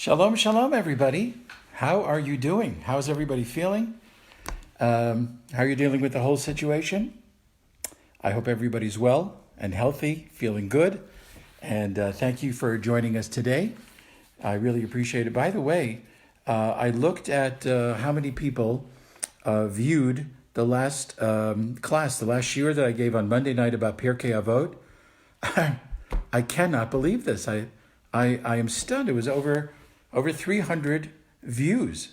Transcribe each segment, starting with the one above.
Shalom, shalom, everybody. How are you doing? How's everybody feeling? How are you dealing with the whole situation? I hope everybody's well and healthy, feeling good. And thank you for joining us today. I really appreciate it. By the way, I looked at how many people viewed the last class, the last shiur that I gave on Monday night about Pirkei Avot. I cannot believe this. I am stunned. It was over 300 views.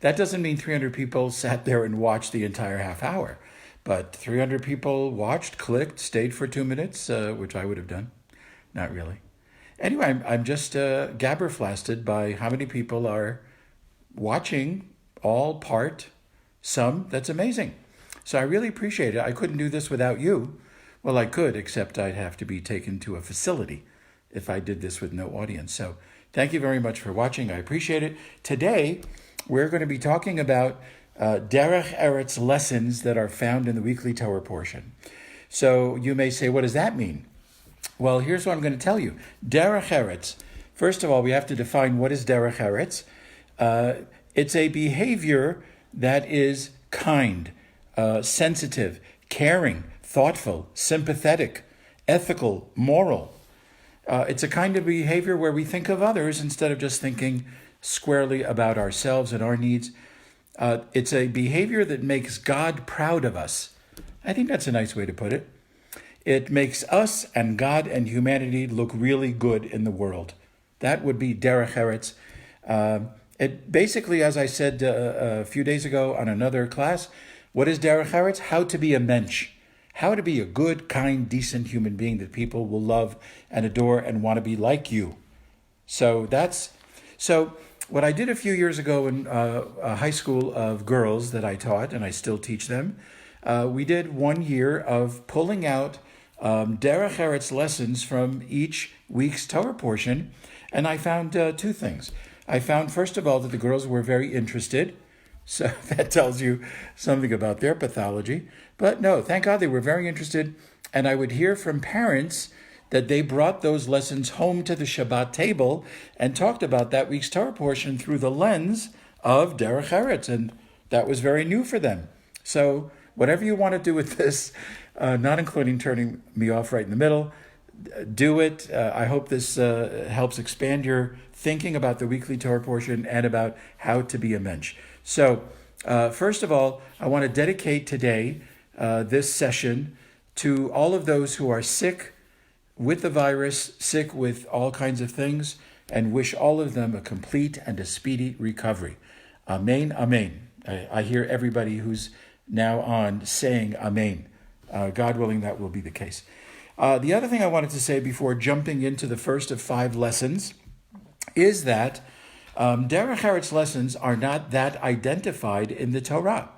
That doesn't mean 300 people sat there and watched the entire half hour, but 300 people watched, clicked, stayed for 2 minutes, which I would have done. Not really. Anyway, I'm just gabberflasted by how many people are watching, all, part, some. That's amazing. So I really appreciate it. I couldn't do this without you. Well, I could, except I'd have to be taken to a facility if I did this with no audience. So thank you very much for watching. I appreciate it. Today, we're going to be talking about Derech Eretz lessons that are found in the weekly Torah portion. So you may say, what does that mean? Well, here's what I'm going to tell you. Derech Eretz. First of all, we have to define what is Derech Eretz. It's a behavior that is kind, sensitive, caring, thoughtful, sympathetic, ethical, moral. It's a kind of behavior where we think of others instead of just thinking squarely about ourselves and our needs. It's a behavior that makes God proud of us. I think that's a nice way to put it. It makes us and God and humanity look really good in the world. That would be Derech Eretz. It basically, as I said a few days ago on another class, what is Derech Eretz? How to be a mensch. How to be a good, kind, decent human being that people will love and adore and want to be like you. So what I did a few years ago in a high school of girls that I taught, and I still teach them, we did 1 year of pulling out Derech Eretz lessons from each week's Torah portion, and I found two things. I found, first of all, that the girls were very interested. So that tells you something about their pathology. But no, thank God they were very interested. And I would hear from parents that they brought those lessons home to the Shabbat table and talked about that week's Torah portion through the lens of Derech Eretz. And that was very new for them. So whatever you want to do with this, not including turning me off right in the middle, do it. I hope this helps expand your thinking about the weekly Torah portion and about how to be a mensch. So, first of all, I want to dedicate today this session to all of those who are sick with the virus, sick with all kinds of things, and wish all of them a complete and a speedy recovery. Amen, amen. I hear everybody who's now on saying amen. God willing, that will be the case. The other thing I wanted to say before jumping into the first of 5 lessons is that Derech Eretz lessons are not that identified in the Torah.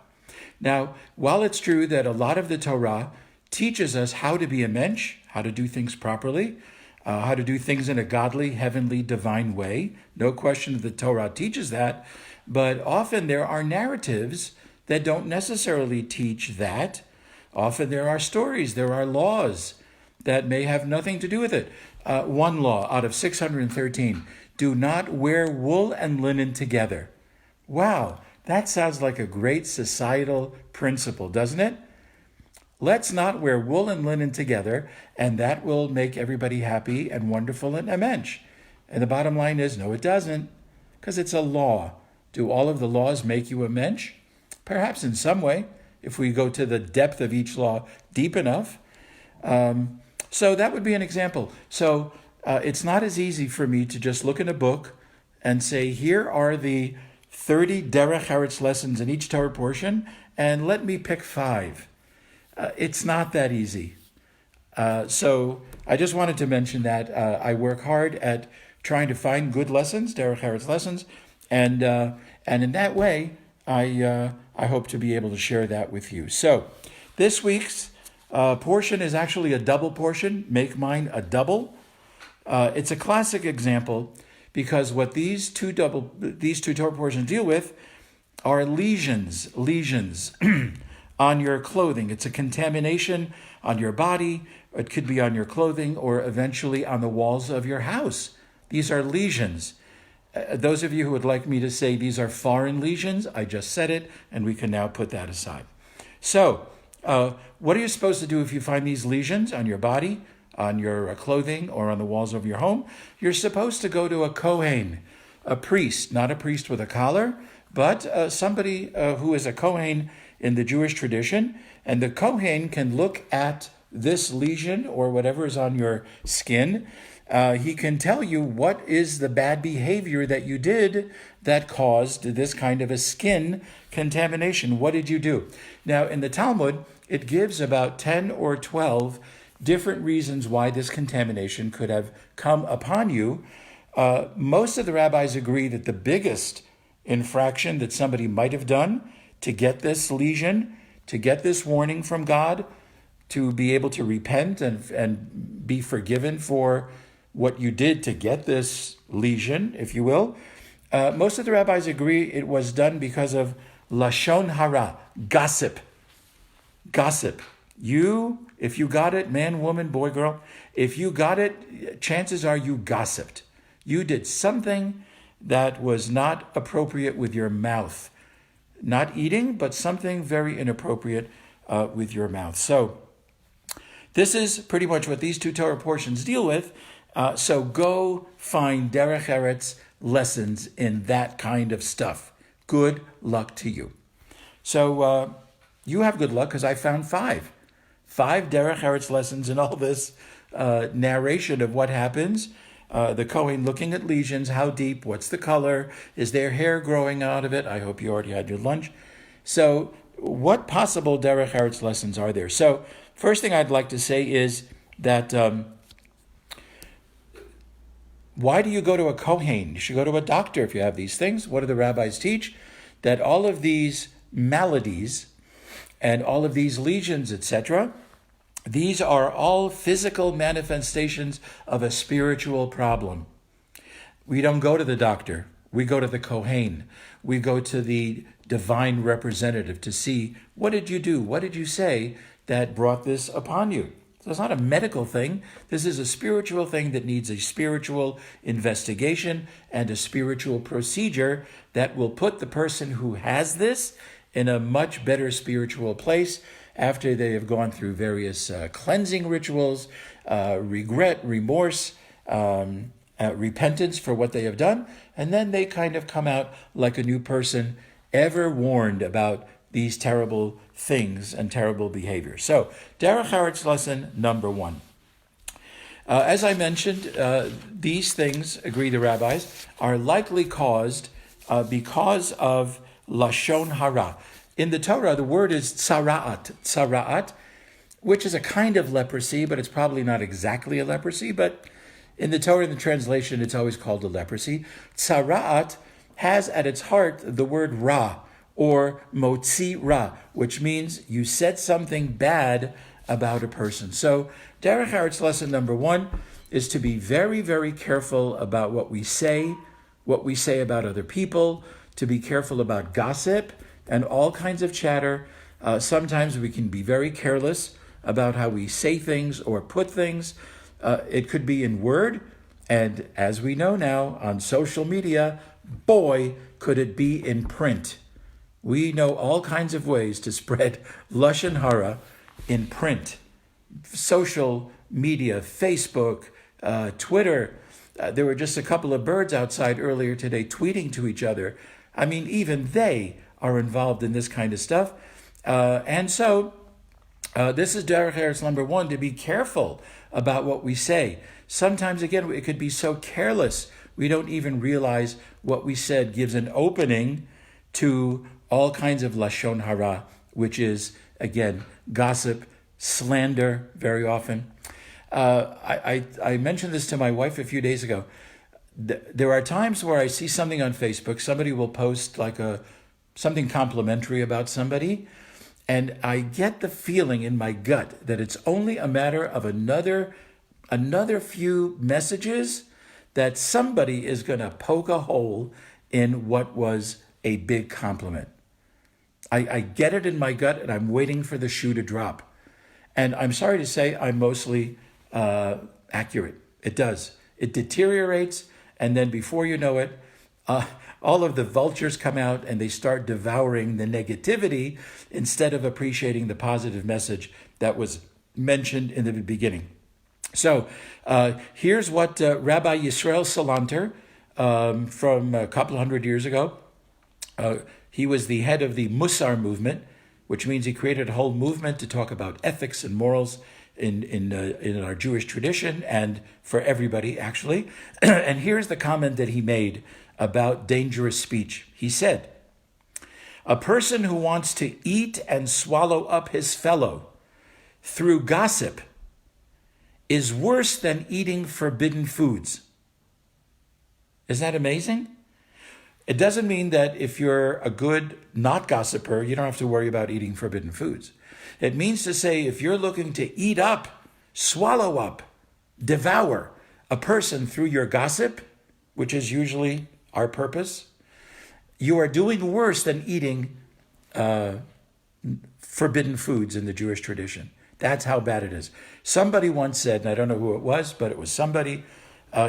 Now, while it's true that a lot of the Torah teaches us how to be a mensch, how to do things properly, how to do things in a godly, heavenly, divine way, no question that the Torah teaches that, but often there are narratives that don't necessarily teach that. Often there are stories, there are laws that may have nothing to do with it. One law out of 613, do not wear wool and linen together. Wow, that sounds like a great societal principle, doesn't it? Let's not wear wool and linen together, and that will make everybody happy and wonderful and a mensch. And the bottom line is, no, it doesn't, because it's a law. Do all of the laws make you a mensch? Perhaps in some way, if we go to the depth of each law deep enough. So that would be an example. So it's not as easy for me to just look in a book and say, here are the 30 Derech Eretz lessons in each Torah portion, and let me pick 5. It's not that easy. So I just wanted to mention that I work hard at trying to find good lessons, Derech Eretz lessons, and in that way, I hope to be able to share that with you. So this week's portion is actually a double portion. Make mine a double. It's a classic example because what these two Torah portions deal with are lesions on your clothing. It's a contamination on your body. It could be on your clothing or eventually on the walls of your house. These are lesions. Those of you who would like me to say these are foreign lesions, I just said it, and we can now put that aside. So, what are you supposed to do if you find these lesions on your body, on your clothing, or on the walls of your home? You're supposed to go to a Kohen, a priest, not a priest with a collar, but somebody who is a Kohen in the Jewish tradition. And the Kohen can look at this lesion or whatever is on your skin. He can tell you what is the bad behavior that you did that caused this kind of a skin contamination. What did you do? Now, in the Talmud, it gives about 10 or 12 different reasons why this contamination could have come upon you. Most of the rabbis agree that the biggest infraction that somebody might have done to get this lesion, to get this warning from God, to be able to repent and be forgiven for what you did to get this lesion, if you will. Most of the rabbis agree it was done because of lashon hara, gossip. Gossip. If you got it, man, woman, boy, girl, if you got it, chances are you gossiped. You did something that was not appropriate with your mouth. Not eating, but something very inappropriate with your mouth. So this is pretty much what these two Torah portions deal with. So go find Derech Eretz lessons in that kind of stuff. Good luck to you. So you have good luck because I found 5. 5 Derech Eretz lessons in all this narration of what happens. The Kohen looking at lesions, how deep, what's the color, is there hair growing out of it? I hope you already had your lunch. So what possible Derech Eretz lessons are there? So first thing I'd like to say is that why do you go to a Kohen? You should go to a doctor if you have these things. What do the rabbis teach? That all of these maladies and all of these lesions, etc., these are all physical manifestations of a spiritual problem. We don't go to the doctor. We go to the Kohen. We go to the divine representative to see, what did you do? What did you say that brought this upon you? So it's not a medical thing. This is a spiritual thing that needs a spiritual investigation and a spiritual procedure that will put the person who has this in a much better spiritual place after they have gone through various cleansing rituals, regret, remorse, repentance for what they have done, and then they kind of come out like a new person, ever warned about these terrible things and terrible behavior. So, Derech Eretz lesson number 1. As I mentioned, these things, agree the rabbis, are likely caused because of lashon hara. In the Torah, the word is tzara'at, which is a kind of leprosy, but it's probably not exactly a leprosy. But in the Torah, in the translation, it's always called a leprosy. Tzara'at has at its heart the word ra, or motzi ra, which means you said something bad about a person. So Derech Eretz lesson number 1 is to be very, very careful about what we say about other people, to be careful about gossip and all kinds of chatter. Sometimes we can be very careless about how we say things or put things. It could be in word, and as we know now on social media, boy, could it be in print. We know all kinds of ways to spread lashon hara in print. Social media, Facebook, Twitter. There were just a couple of birds outside earlier today tweeting to each other. I mean, even they are involved in this kind of stuff. And so this is Derech Eretz number 1, to be careful about what we say. Sometimes, again, it could be so careless, we don't even realize what we said gives an opening to all kinds of lashon hara, which is, again, gossip, slander, very often. I mentioned this to my wife a few days ago. There are times where I see something on Facebook, somebody will post like something complimentary about somebody, and I get the feeling in my gut that it's only a matter of another few messages that somebody is going to poke a hole in what was a big compliment. I get it in my gut, and I'm waiting for the shoe to drop. And I'm sorry to say, I'm mostly accurate. It does. It deteriorates, and then before you know it, all of the vultures come out and they start devouring the negativity instead of appreciating the positive message that was mentioned in the beginning. So here's what Rabbi Yisrael Salanter from a couple hundred years ago, he was the head of the Musar movement, which means he created a whole movement to talk about ethics and morals in our Jewish tradition and for everybody, actually. And here's the comment that he made about dangerous speech. He said, "A person who wants to eat and swallow up his fellow through gossip is worse than eating forbidden foods." Isn't that amazing? It doesn't mean that if you're a good not gossiper, you don't have to worry about eating forbidden foods. It means to say if you're looking to eat up, swallow up, devour a person through your gossip, which is usually our purpose, you are doing worse than eating forbidden foods in the Jewish tradition. That's how bad it is. Somebody once said, and I don't know who it was, but it was somebody,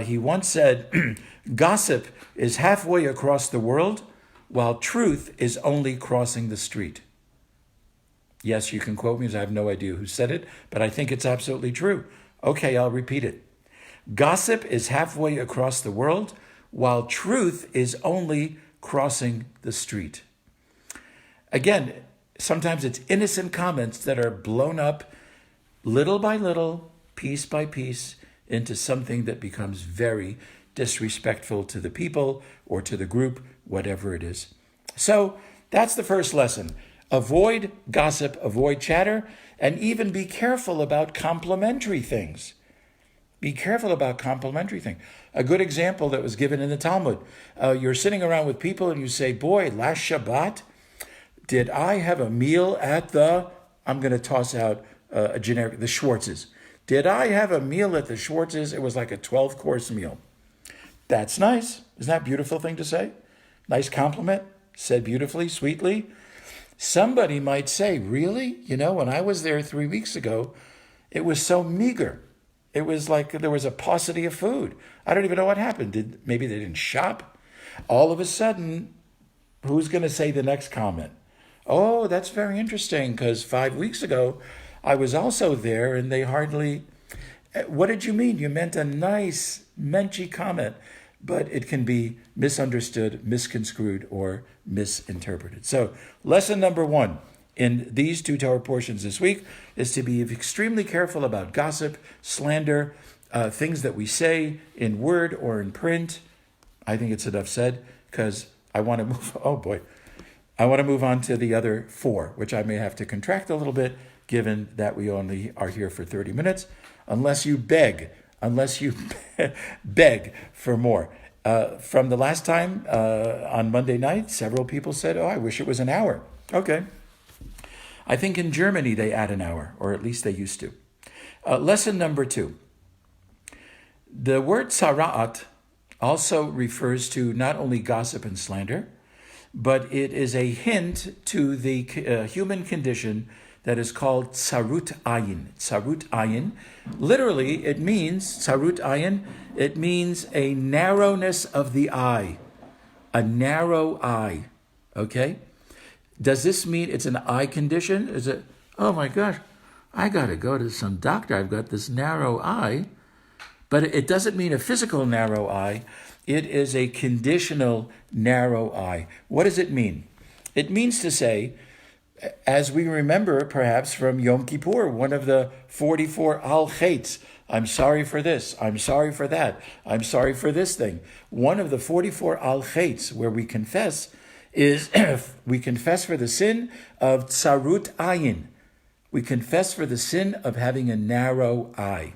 he once said, gossip is halfway across the world, while truth is only crossing the street. Yes, you can quote me, as I have no idea who said it, but I think it's absolutely true. Okay, I'll repeat it. Gossip is halfway across the world, while truth is only crossing the street. Again, sometimes it's innocent comments that are blown up little by little, piece by piece, into something that becomes very disrespectful to the people or to the group, whatever it is. So that's the first lesson. Avoid gossip, avoid chatter, and even be careful about complimentary things. Be careful about complimentary things. A good example that was given in the Talmud. You're sitting around with people and you say, boy, last Shabbat, did I have a meal at I'm going to toss out a generic, the Schwartz's. Did I have a meal at the Schwartz's? It was like a 12-course meal. That's nice. Isn't that a beautiful thing to say? Nice compliment, said beautifully, sweetly. Somebody might say, really? You know, when I was there 3 weeks ago, it was so meager. It was like there was a paucity of food. I don't even know what happened. Maybe they didn't shop? All of a sudden, who's going to say the next comment? Oh, that's very interesting, because 5 weeks ago, I was also there, and they hardly... What did you mean? You meant a nice, menschy comment, but it can be misunderstood, misconstrued, or misinterpreted. So, lesson number 1 in these 2 Torah portions this week is to be extremely careful about gossip, slander, things that we say in word or in print. I think it's enough said, because I want to move... Oh, boy. I want to move on to the other 4, which I may have to contract a little bit, given that we only are here for 30 minutes, unless you beg for more. From the last time on Monday night, several people said, oh, I wish it was an hour. Okay. I think in Germany they add an hour, or at least they used to. Lesson number 2. The word tzara'at also refers to not only gossip and slander, but it is a hint to the human condition that is called tsarut ayin. Tsarut ayin, literally it means, tsarut ayin, it means a narrowness of the eye. A narrow eye, okay? Does this mean it's an eye condition? Is it, oh my gosh, I got to go to some doctor, I've got this narrow eye. But it doesn't mean a physical narrow eye. It is a conditional narrow eye. What does it mean? It means to say, as we remember perhaps from Yom Kippur, one of the 44 al-chaitz, I'm sorry for this, I'm sorry for that, I'm sorry for this thing. One of the 44 al-chaitz where we confess is, we confess for the sin of tsarut ayin. We confess for the sin of having a narrow eye.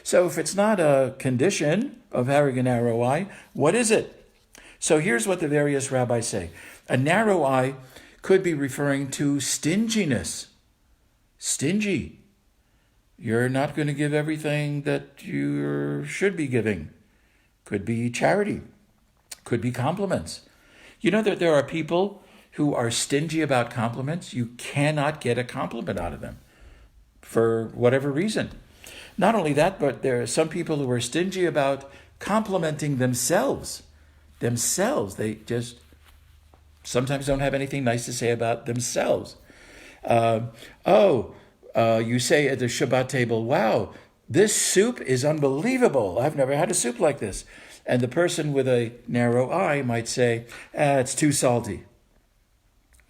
So if it's not a condition of having a narrow eye, what is it? So here's what the various rabbis say. A narrow eye could be referring to stinginess. Stingy. You're not going to give everything that you should be giving. Could be charity. Could be compliments. You know that there are people who are stingy about compliments. You cannot get a compliment out of them for whatever reason. Not only that, but there are some people who are stingy about complimenting themselves. themselves. They just sometimes don't have anything nice to say about themselves. You say at the Shabbat table, wow, this soup is unbelievable. I've never had a soup like this. And the person with a narrow eye might say, it's too salty.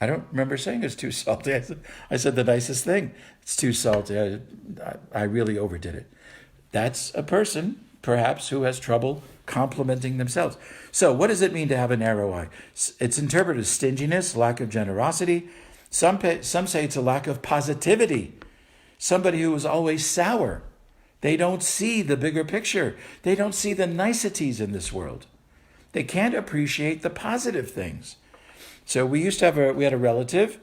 I don't remember saying it's too salty. I said the nicest thing. It's too salty. I really overdid it. That's a person, perhaps, who has trouble complimenting themselves. So what does it mean to have a narrow eye? It's interpreted as stinginess, lack of generosity. Some say it's a lack of positivity. Somebody who is always sour. They don't see the bigger picture. They don't see the niceties in this world. They can't appreciate the positive things. So we used to have we had a relative,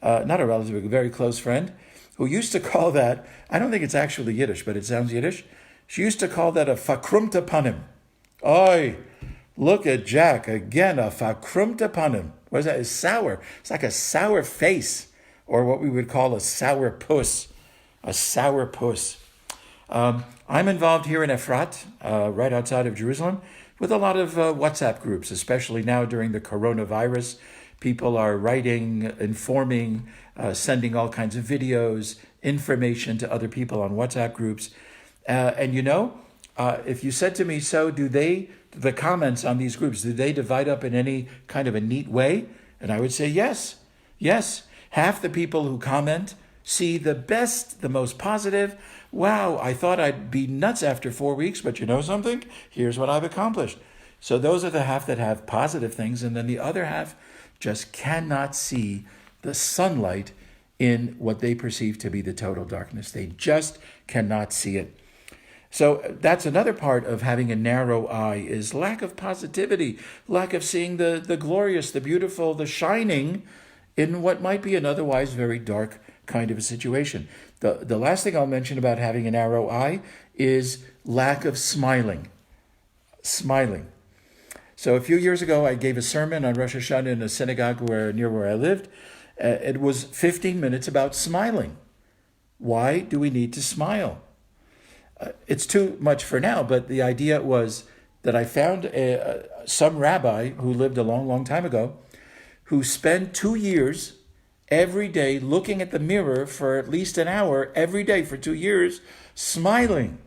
not a relative, a very close friend, who used to call that, I don't think it's actually Yiddish, but it sounds Yiddish. She used to call that a fakrumta panim. Oy, look at Jack, again, a fakrumta panim. What is that? It's sour. It's like a sour face, or what we would call a sour puss. A sour puss. I'm involved here in Efrat, right outside of Jerusalem, with a lot of WhatsApp groups, especially now during the coronavirus. People are writing, informing, sending all kinds of videos, information to other people on WhatsApp groups. And if you said to me, so do the comments on these groups, do they divide up in any kind of a neat way? And I would say yes. Yes. Half the people who comment see the best, the most positive. Wow, I thought I'd be nuts after 4 weeks, but you know something? Here's what I've accomplished. So those are the half that have positive things, and then the other half just cannot see the sunlight in what they perceive to be the total darkness. They just cannot see it. So that's another part of having a narrow eye, is lack of positivity, lack of seeing the glorious, the beautiful, the shining in what might be an otherwise very dark kind of a situation. The last thing I'll mention about having a narrow eye is lack of smiling. Smiling. So a few years ago, I gave a sermon on Rosh Hashanah in a synagogue near where I lived. It was 15 minutes about smiling. Why do we need to smile? It's too much for now, but the idea was that I found some rabbi who lived a long, long time ago, who spent 2 years every day looking at the mirror for at least an hour every day for 2 years, smiling,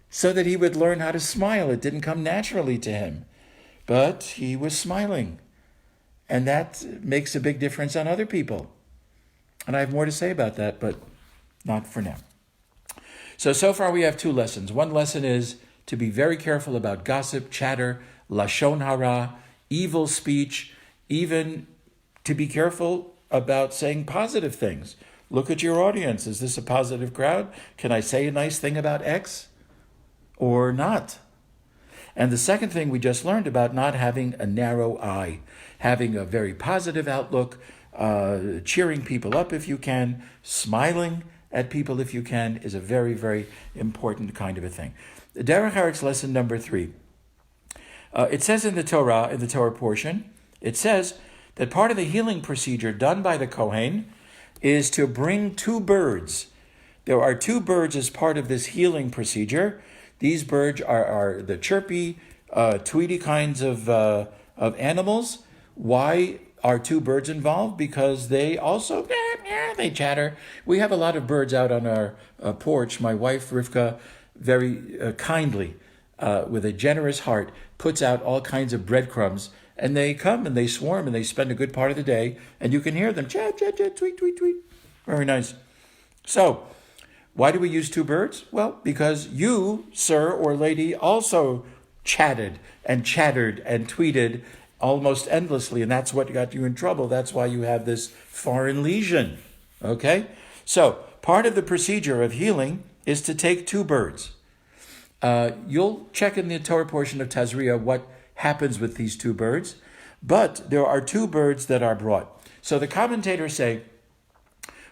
so that he would learn how to smile. It didn't come naturally to him, but he was smiling. And that makes a big difference on other people. And I have more to say about that, but not for now. So far we have 2 lessons. One lesson is to be very careful about gossip, chatter, lashon hara, evil speech, even to be careful about saying positive things. Look at your audience. Is this a positive crowd? Can I say a nice thing about X or not? And the second thing we just learned about not having a narrow eye, having a very positive outlook, cheering people up if you can, smiling at people if you can, is a very, very important kind of a thing. The Derech Eretz lesson number 3. It says in the Torah portion, it says that part of the healing procedure done by the Kohen is to bring 2 birds. There are 2 birds as part of this healing procedure. These birds are the chirpy, tweety kinds of animals. Why are 2 birds involved? Because they also, they chatter. We have a lot of birds out on our porch. My wife, Rivka, very kindly, with a generous heart, puts out all kinds of breadcrumbs. And they come and they swarm and they spend a good part of the day. And you can hear them, chat, chat, chat, tweet, tweet, tweet. Very nice. So, why do we use 2 birds? Well, because you, sir or lady, also chatted and chattered and tweeted almost endlessly. And that's what got you in trouble. That's why you have this foreign lesion. Okay? So, part of the procedure of healing is to take 2 birds. You'll check in the Torah portion of Tazria what happens with these 2 birds, but there are 2 birds that are brought. So the commentators say,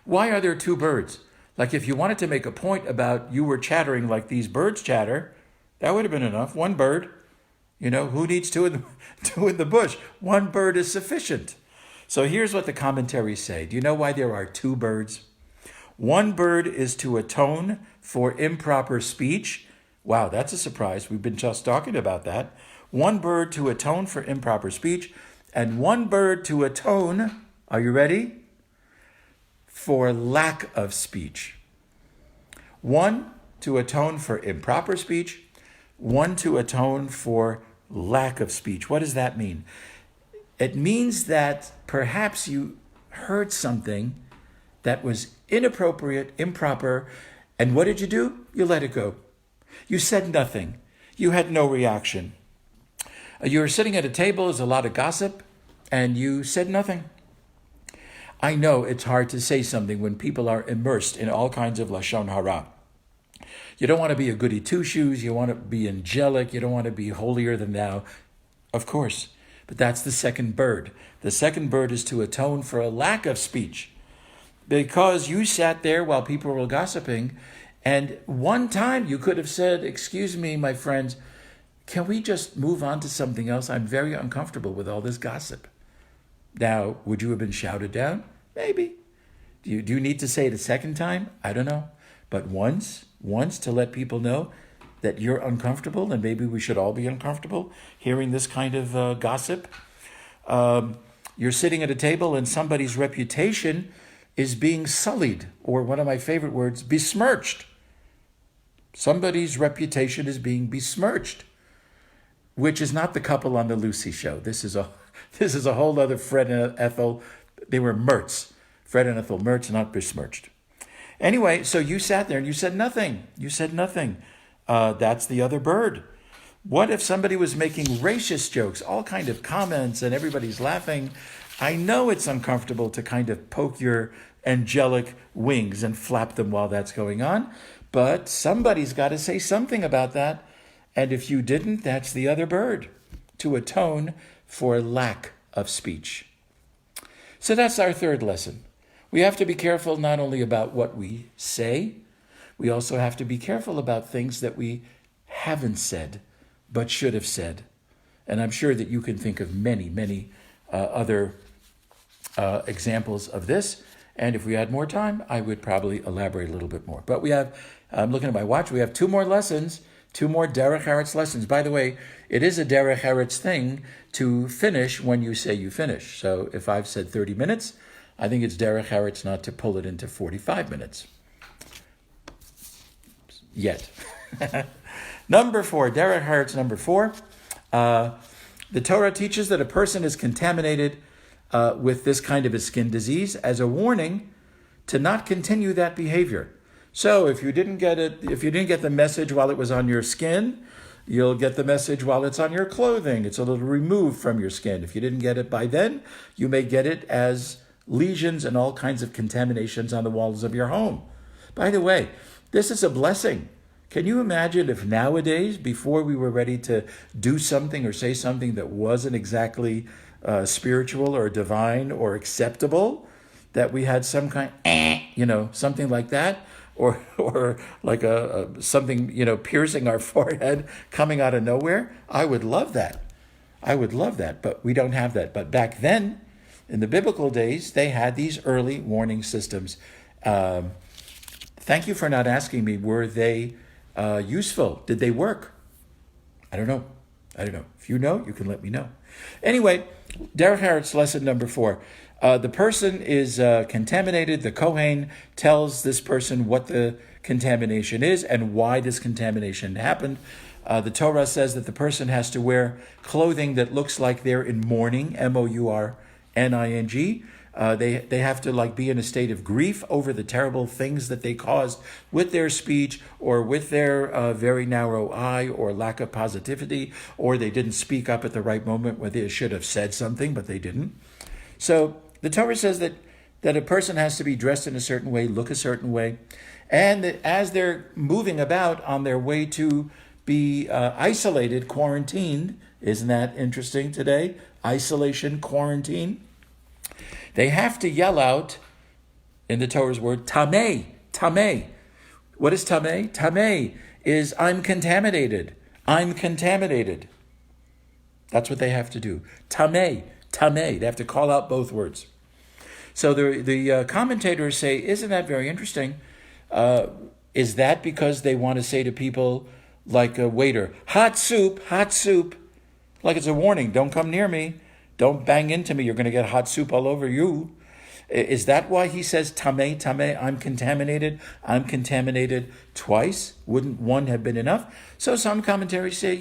why are there 2 birds? Like if you wanted to make a point about you were chattering like these birds chatter, that would have been enough. 1 bird, who needs 2 in the bush? 1 bird is sufficient. So here's what the commentaries say. Do you know why there are 2 birds? 1 bird is to atone for improper speech. Wow, that's a surprise. We've been just talking about that. One bird to atone for improper speech, and one bird to atone, are you ready? For lack of speech. One to atone for improper speech, one to atone for lack of speech. What does that mean? It means that perhaps you heard something that was inappropriate, improper, and what did you do? You let it go. You said nothing. You had no reaction. You were sitting at a table, there's a lot of gossip, and you said nothing. I know it's hard to say something when people are immersed in all kinds of lashon hara. You don't want to be a goody two-shoes. You want to be angelic. You don't want to be holier than thou. Of course. But that's the second bird. The second bird is to atone for a lack of speech. Because you sat there while people were gossiping, and one time you could have said, excuse me, my friends, can we just move on to something else? I'm very uncomfortable with all this gossip. Now, would you have been shouted down? Maybe. Do you need to say it a second time? I don't know. But once to let people know that you're uncomfortable, and maybe we should all be uncomfortable hearing this kind of gossip. You're sitting at a table and somebody's reputation is being sullied, or one of my favorite words, besmirched. Somebody's reputation is being besmirched, which is not the couple on the Lucy show. This is a whole other Fred and Ethel. They were Mertz. Fred and Ethel Mertz, not besmirched. Anyway, so you sat there and you said nothing. You said nothing. That's the other bird. What if somebody was making racist jokes, all kind of comments, and everybody's laughing? I know it's uncomfortable to kind of poke your angelic wings and flap them while that's going on, but somebody's got to say something about that. And if you didn't, that's the other bird, to atone for lack of speech. So that's our third lesson. We have to be careful not only about what we say, we also have to be careful about things that we haven't said, but should have said. And I'm sure that you can think of many other examples of this. And if we had more time, I would probably elaborate a little bit more. But I'm looking at my watch, we have 2 more lessons, 2 more Derech Eretz lessons. By the way, it is a Derech Eretz thing to finish when you say you finish. So if I've said 30 minutes, I think it's Derech Eretz not to pull it into 45 minutes. Yet. Number 4, Derech Eretz number 4. The Torah teaches that a person is contaminated with this kind of a skin disease as a warning to not continue that behavior. So if you didn't get the message while it was on your skin, you'll get the message while it's on your clothing. It's a little removed from your skin. If you didn't get it by then, you may get it as lesions and all kinds of contaminations on the walls of your home. By the way, this is a blessing. Can you imagine if nowadays, before we were ready to do something or say something that wasn't exactly spiritual or divine or acceptable, that we had some kind, something like that, or like something, piercing our forehead, coming out of nowhere? I would love that. But we don't have that. But back then, in the biblical days, they had these early warning systems. Thank you for not asking me, were they useful? Did they work? I don't know. If you know, you can let me know. Anyway, Derech Eretz lesson number 4. The person is contaminated. The Kohen tells this person what the contamination is and why this contamination happened. The Torah says that the person has to wear clothing that looks like they're in mourning, mourning. They have to be in a state of grief over the terrible things that they caused with their speech or with their very narrow eye or lack of positivity, or they didn't speak up at the right moment where they should have said something, but they didn't. So the Torah says that a person has to be dressed in a certain way, look a certain way, and that as they're moving about on their way to be isolated, quarantined, isn't that interesting today? Isolation, quarantine. They have to yell out, in the Torah's word, tameh, tameh. What is tameh? Tameh is I'm contaminated. I'm contaminated. That's what they have to do. Tameh, tameh. They have to call out both words. So the commentators say, isn't that very interesting? Is that because they want to say to people like a waiter, hot soup, hot soup? like it's a warning. Don't come near me. Don't bang into me. You're going to get hot soup all over you. Is that why he says, tameh, tameh, I'm contaminated twice? Wouldn't one have been enough? So some commentaries say,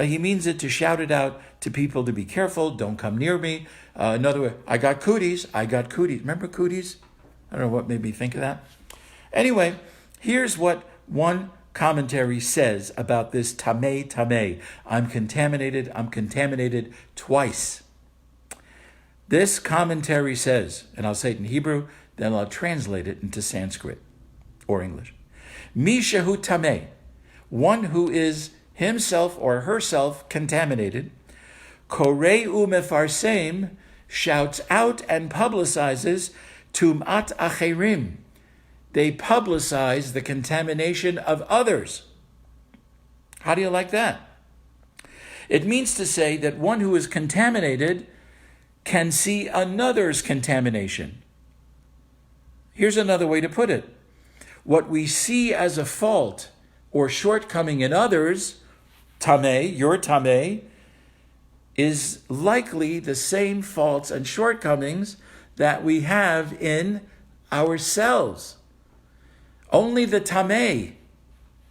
he means it to shout it out to people to be careful, don't come near me. Another way, I got cooties. Remember cooties? I don't know what made me think of that. Anyway, here's what one commentary says about this tameh, tameh. I'm contaminated twice. This commentary says, and I'll say it in Hebrew, then I'll translate it into Sanskrit or English. Mi shehu tameh, one who is himself or herself contaminated, korei umefarsem, shouts out and publicizes tum'at acherim. They publicize the contamination of others. How do you like that? It means to say that one who is contaminated can see another's contamination. Here's another way to put it. What we see as a fault or shortcoming in others, tameh, your tameh, is likely the same faults and shortcomings that we have in ourselves. Only the tameh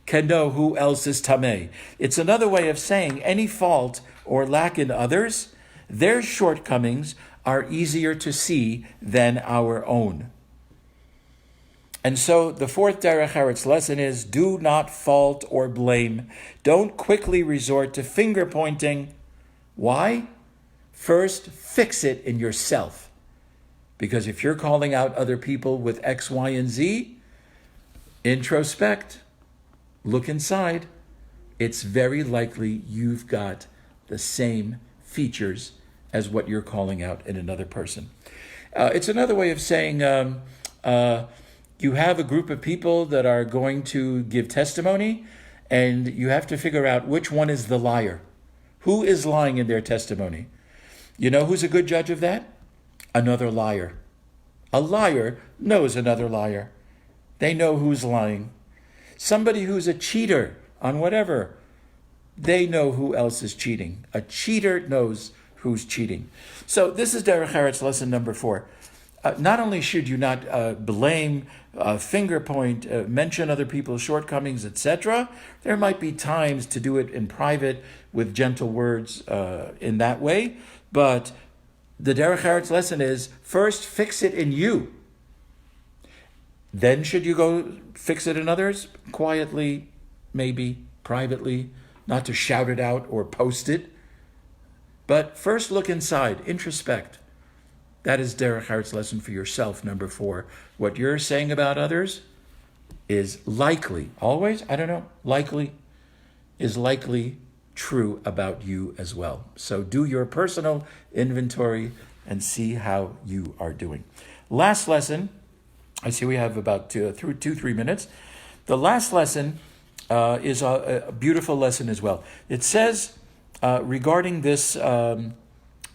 can know who else is tameh. It's another way of saying any fault or lack in others, their shortcomings are easier to see than our own. And so the fourth Derech Eretz lesson is, do not fault or blame. Don't quickly resort to finger pointing. Why? First, fix it in yourself. Because if you're calling out other people with X, Y, and Z, introspect, look inside. It's very likely you've got the same features as what you're calling out in another person. It's another way of saying you have a group of people that are going to give testimony, and you have to figure out which one is the liar. Who is lying in their testimony? You know who's a good judge of that? Another liar. A liar knows another liar. They know who's lying. Somebody who's a cheater on whatever, they know who else is cheating. A cheater knows who's cheating. So this is Derech Eretz lesson number 4. Not only should you not blame, finger point, mention other people's shortcomings, etc., there might be times to do it in private with gentle words in that way, but the Derech Eretz lesson is, first fix it in you. Then should you go fix it in others? Quietly, maybe, privately, not to shout it out or post it. But first look inside, introspect. That is Derech Eretz lesson for yourself, number 4. What you're saying about others is likely, always, likely true about you as well. So do your personal inventory and see how you are doing. Last lesson, I see we have about 2-3 minutes. The last lesson is a beautiful lesson as well. It says regarding this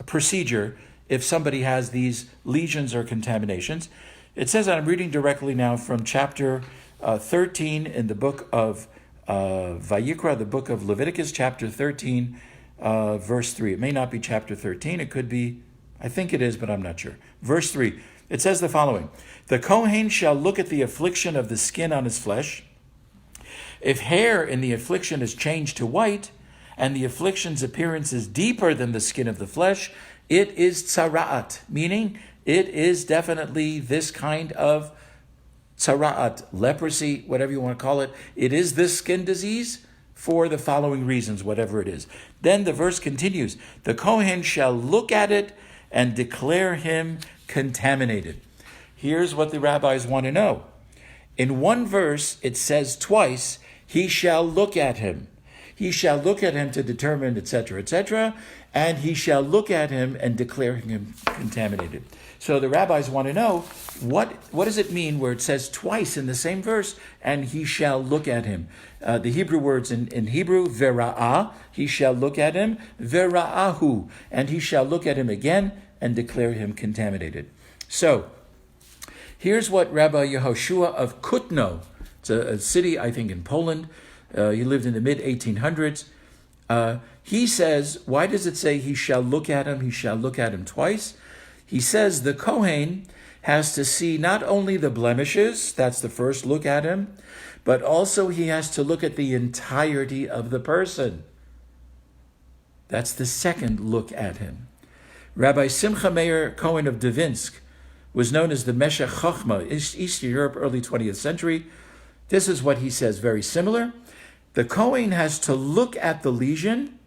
procedure, if somebody has these lesions or contaminations, it says, and I'm reading directly now from chapter 13 in the book of Vayikra, the book of Leviticus, chapter 13, verse 3. It may not be chapter 13. It could be, I think it is, but I'm not sure. Verse 3. It says the following: the Kohen shall look at the affliction of the skin on his flesh. If hair in the affliction is changed to white, and the affliction's appearance is deeper than the skin of the flesh, it is tzara'at, meaning it is definitely this kind of tzara'at, leprosy, whatever you want to call it. It is this skin disease for the following reasons, whatever it is. Then the verse continues, the Kohen shall look at it and declare him contaminated. Here's what the rabbis want to know. In one verse, it says twice, he shall look at him. He shall look at him to determine, etc., etc., and he shall look at him and declare him contaminated. So the rabbis want to know, what does it mean where it says twice in the same verse, and he shall look at him? The Hebrew words in Hebrew, vera'ah, he shall look at him, vera'ahu, and he shall look at him again and declare him contaminated. So, here's what Rabbi Yehoshua of Kutno, it's a city, I think, in Poland, he lived in the mid-1800s, he says, why does it say he shall look at him? He shall look at him twice. He says the Kohen has to see not only the blemishes, that's the first look at him, but also he has to look at the entirety of the person. That's the second look at him. Rabbi Simcha Meir Cohen of Dvinsk was known as the Meshech Chochma, Eastern Europe, early 20th century. This is what he says, very similar. The Kohen has to look at the lesion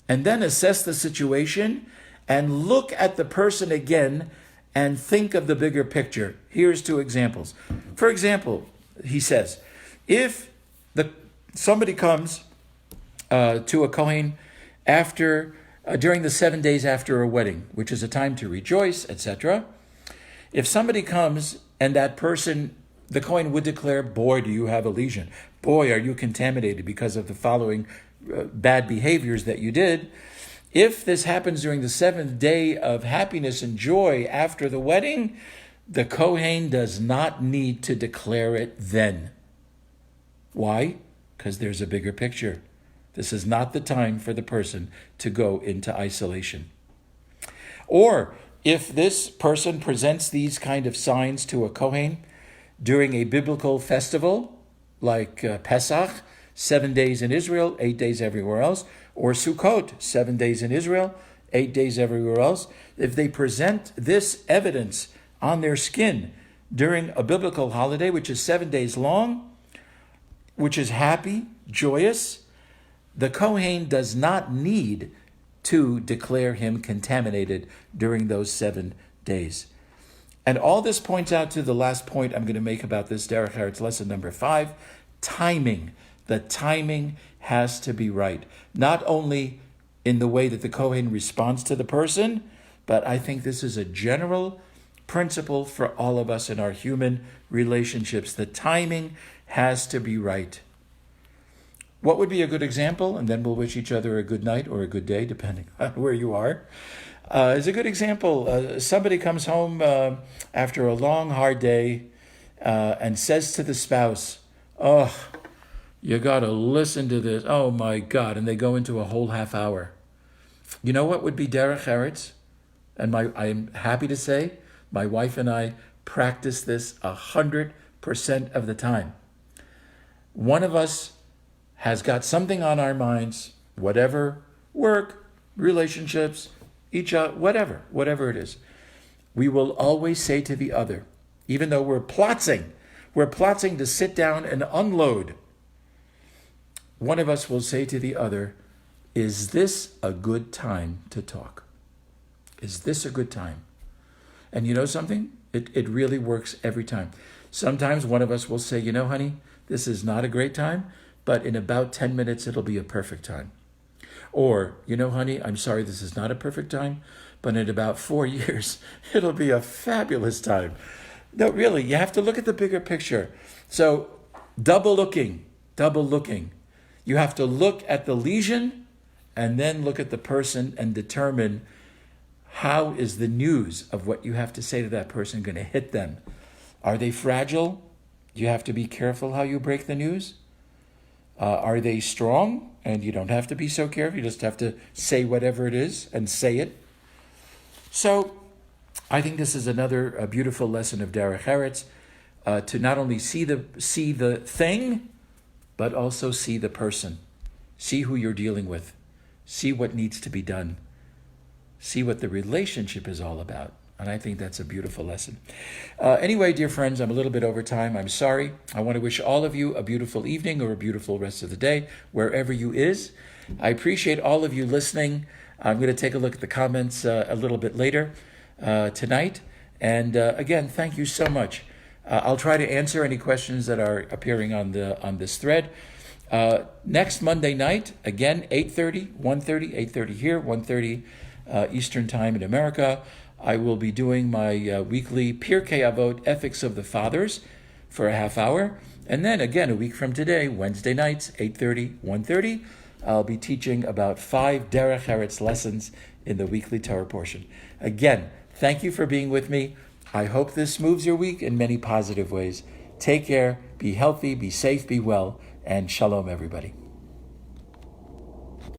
and then assess the situation and look at the person again and think of the bigger picture. Here's two examples. For example, he says, if somebody comes to a Kohen during the 7 days after a wedding, which is a time to rejoice, etc., if somebody comes and that person, the Kohen would declare, boy, do you have a lesion. Boy, are you contaminated because of the following bad behaviors that you did. If this happens during the 7th day of happiness and joy after the wedding, the Kohen does not need to declare it then. Why? Because there's a bigger picture. This is not the time for the person to go into isolation. Or if this person presents these kind of signs to a Kohen during a biblical festival, like Pesach, 7 days in Israel, 8 days everywhere else, or Sukkot, 7 days in Israel, 8 days everywhere else, if they present this evidence on their skin during a biblical holiday, which is 7 days long, which is happy, joyous, the Kohen does not need to declare him contaminated during those 7 days. And all this points out to the last point I'm going to make about this Derech Eretz lesson number 5, timing. The timing has to be right. Not only in the way that the Kohen responds to the person, but I think this is a general principle for all of us in our human relationships. The timing has to be right. What would be a good example? And then we'll wish each other a good night or a good day, depending on where you are. Is a good example. Somebody comes home after a long, hard day and says to the spouse, oh, you got to listen to this. Oh, my God. And they go into a whole half hour. You know what would be Derech Eretz? And I'm happy to say my wife and I practice this 100% of the time. One of us has got something on our minds, whatever, work, relationships, each other, whatever it is. We will always say to the other, even though we're plotting to sit down and unload, one of us will say to the other, is this a good time to talk? Is this a good time? And you know something? It really works every time. Sometimes one of us will say, you know, honey, this is not a great time, but in about 10 minutes, it'll be a perfect time. Or, you know, honey, I'm sorry, this is not a perfect time, but in about 4 years, it'll be a fabulous time. No, really, you have to look at the bigger picture. So double looking. You have to look at the lesion and then look at the person and determine how is the news of what you have to say to that person going to hit them. Are they fragile? You have to be careful how you break the news. Are they strong? And you don't have to be so careful. You just have to say whatever it is and say it. So I think this is another beautiful lesson of Derech Eretz, to not only see the thing, but also see the person. See who you're dealing with. See what needs to be done. See what the relationship is all about. And I think that's a beautiful lesson. Anyway, dear friends, I'm a little bit over time. I'm sorry. I want to wish all of you a beautiful evening or a beautiful rest of the day, wherever you is. I appreciate all of you listening. I'm going to take a look at the comments a little bit later tonight. And again, thank you so much. I'll try to answer any questions that are appearing on this thread. Next Monday night, again, 8:30, 1:30, 8:30 here, 1:30 Eastern Time in America. I will be doing my weekly Pirkei Avot, Ethics of the Fathers, for a half hour. And then again, a week from today, Wednesday nights, 8:30, 1:30, I'll be teaching about 5 Derech Eretz lessons in the weekly Torah portion. Again, thank you for being with me. I hope this moves your week in many positive ways. Take care, be healthy, be safe, be well, and shalom, everybody.